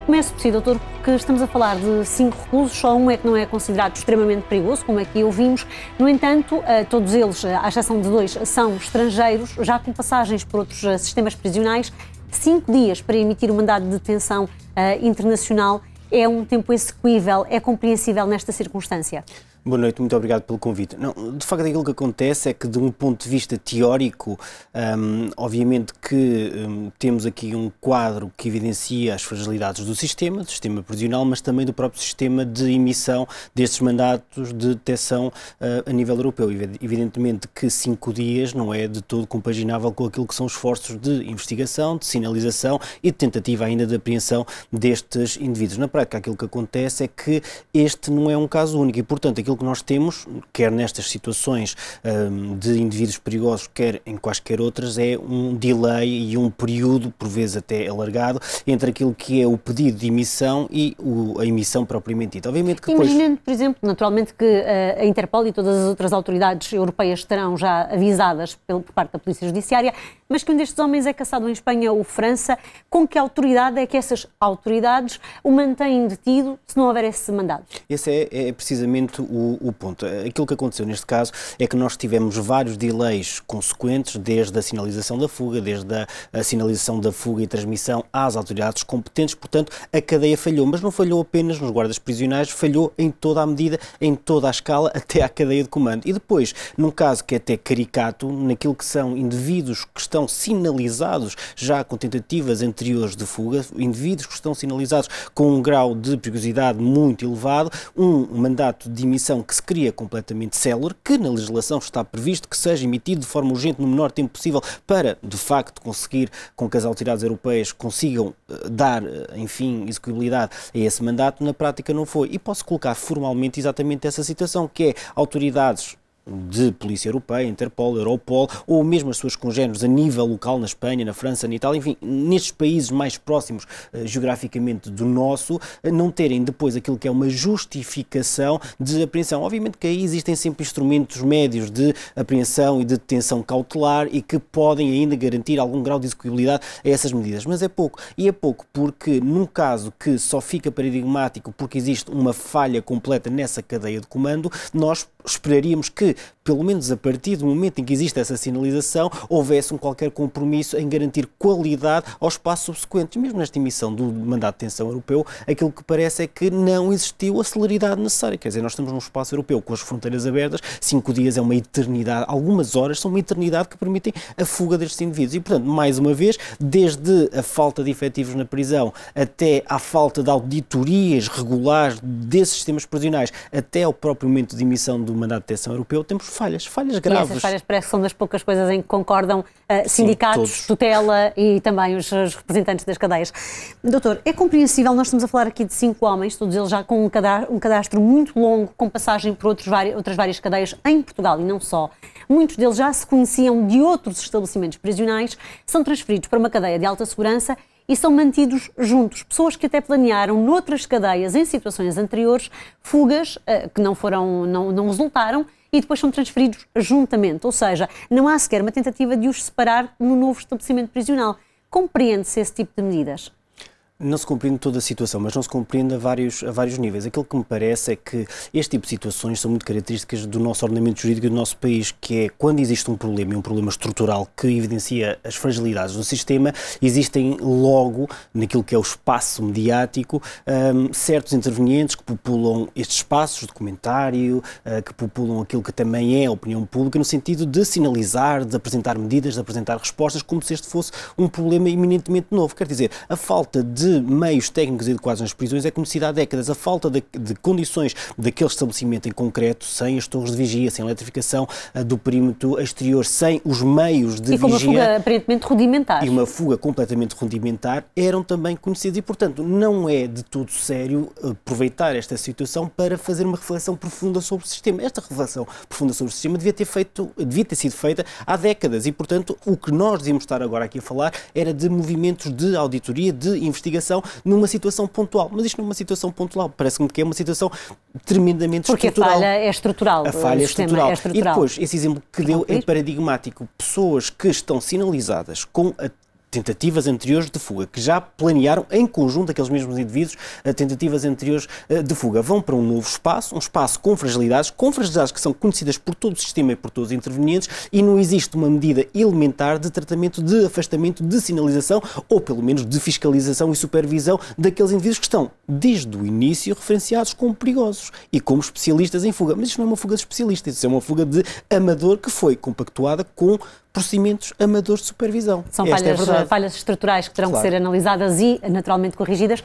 Começo por si, doutor, porque estamos a falar de 5 reclusos, só um é que não é considerado extremamente perigoso, como aqui ouvimos. No entanto, todos eles, à exceção de 2, são estrangeiros, já com passagens por outros sistemas prisionais. 5 dias para emitir o mandado de detenção internacional é um tempo execuível, é compreensível nesta circunstância? Boa noite, muito obrigado pelo convite. Não, de facto, aquilo que acontece é que, de um ponto de vista teórico, obviamente que temos aqui um quadro que evidencia as fragilidades do sistema prisional, mas também do próprio sistema de emissão destes mandatos de detenção a nível europeu. Evidentemente que 5 dias não é de todo compaginável com aquilo que são os esforços de investigação, de sinalização e de tentativa ainda de apreensão destes indivíduos. Na prática, aquilo que acontece é que este não é um caso único e, portanto, aquilo que nós temos, quer nestas situações de indivíduos perigosos, quer em quaisquer outras, é um delay e um período, por vezes até alargado, entre aquilo que é o pedido de emissão e a emissão propriamente dita. Obviamente que depois... Imaginando, por exemplo, naturalmente que a Interpol e todas as outras autoridades europeias estarão já avisadas por parte da Polícia Judiciária, mas que um destes homens é caçado em Espanha ou França, com que autoridade é que essas autoridades o mantêm detido se não houver esse mandado? Esse é precisamente o ponto. Aquilo que aconteceu neste caso é que nós tivemos vários delays consequentes, desde a sinalização da fuga, desde a sinalização da fuga e transmissão às autoridades competentes, portanto a cadeia falhou, mas não falhou apenas nos guardas prisionais, falhou em toda a medida, em toda a escala, até à cadeia de comando. E depois, num caso que é até caricato, naquilo que são indivíduos que estão sinalizados já com tentativas anteriores de fuga, indivíduos que estão sinalizados com um grau de perigosidade muito elevado, um mandato de emissão que se cria completamente célere, que na legislação está previsto que seja emitido de forma urgente no menor tempo possível para, de facto, conseguir com que as autoridades europeias consigam dar, enfim, execuibilidade a esse mandato. Na prática não foi. E posso colocar formalmente exatamente essa situação, que é autoridades de Polícia Europeia, Interpol, Europol, ou mesmo as suas congêneres a nível local na Espanha, na França, na Itália, enfim, nestes países mais próximos geograficamente do nosso, não terem depois aquilo que é uma justificação de apreensão. Obviamente que aí existem sempre instrumentos médios de apreensão e de detenção cautelar e que podem ainda garantir algum grau de execuibilidade a essas medidas, mas é pouco. E é pouco porque, num caso que só fica paradigmático porque existe uma falha completa nessa cadeia de comando, nós esperaríamos que, pelo menos a partir do momento em que existe essa sinalização, houvesse qualquer compromisso em garantir qualidade aos passos subsequentes. Mesmo nesta emissão do mandato de detenção europeu, aquilo que parece é que não existiu a celeridade necessária. Quer dizer, nós estamos num espaço europeu com as fronteiras abertas, 5 dias é uma eternidade, algumas horas são uma eternidade que permitem a fuga destes indivíduos. E, portanto, mais uma vez, desde a falta de efetivos na prisão até à falta de auditorias regulares desses sistemas prisionais, até ao próprio momento de emissão do mandato de detenção europeu, temos falhas graves. E essas falhas parece que são das poucas coisas em que concordam sindicatos, sim, tutela e também os representantes das cadeias. Doutor, é compreensível, nós estamos a falar aqui de 5 homens, todos eles já com um cadastro muito longo, com passagem por outras várias cadeias em Portugal e não só. Muitos deles já se conheciam de outros estabelecimentos prisionais, são transferidos para uma cadeia de alta segurança e são mantidos juntos. Pessoas que até planearam noutras cadeias, em situações anteriores, fugas que não resultaram e depois são transferidos juntamente. Ou seja, não há sequer uma tentativa de os separar no novo estabelecimento prisional. Compreende-se esse tipo de medidas? Não se compreende toda a situação, mas não se compreende a vários níveis. Aquilo que me parece é que este tipo de situações são muito características do nosso ordenamento jurídico e do nosso país, que é quando existe um problema estrutural que evidencia as fragilidades do sistema, existem logo, naquilo que é o espaço mediático, certos intervenientes que populam estes espaços de comentário, que populam aquilo que também é a opinião pública, no sentido de sinalizar, de apresentar medidas, de apresentar respostas, como se este fosse um problema eminentemente novo. Quer dizer, a falta de meios técnicos adequados nas prisões é conhecida há décadas. A falta de condições daquele estabelecimento em concreto, sem as torres de vigia, sem a eletrificação do perímetro exterior, sem os meios de vigia... E com uma fuga aparentemente rudimentar. E uma fuga completamente rudimentar, eram também conhecidos. E, portanto, não é de todo sério aproveitar esta situação para fazer uma reflexão profunda sobre o sistema. Esta reflexão profunda sobre o sistema devia ter sido feita há décadas. E, portanto, o que nós devíamos estar agora aqui a falar era de movimentos de auditoria, de investigação, numa situação pontual. Mas isto não é uma situação pontual. Parece-me que é uma situação tremendamente estrutural. Porque a falha é estrutural. A falha é estrutural. E depois, esse exemplo que deu é paradigmático. Pessoas que estão sinalizadas com a tentativas anteriores de fuga, que já planearam em conjunto, aqueles mesmos indivíduos, tentativas anteriores de fuga. Vão para um novo espaço, um espaço com fragilidades que são conhecidas por todo o sistema e por todos os intervenientes, e não existe uma medida elementar de tratamento, de afastamento, de sinalização, ou pelo menos de fiscalização e supervisão daqueles indivíduos que estão, desde o início, referenciados como perigosos e como especialistas em fuga. Mas isto não é uma fuga de especialistas, isso é uma fuga de amador que foi compactuada com procedimentos amadores de supervisão. São falhas estruturais que terão que ser analisadas e, naturalmente, corrigidas.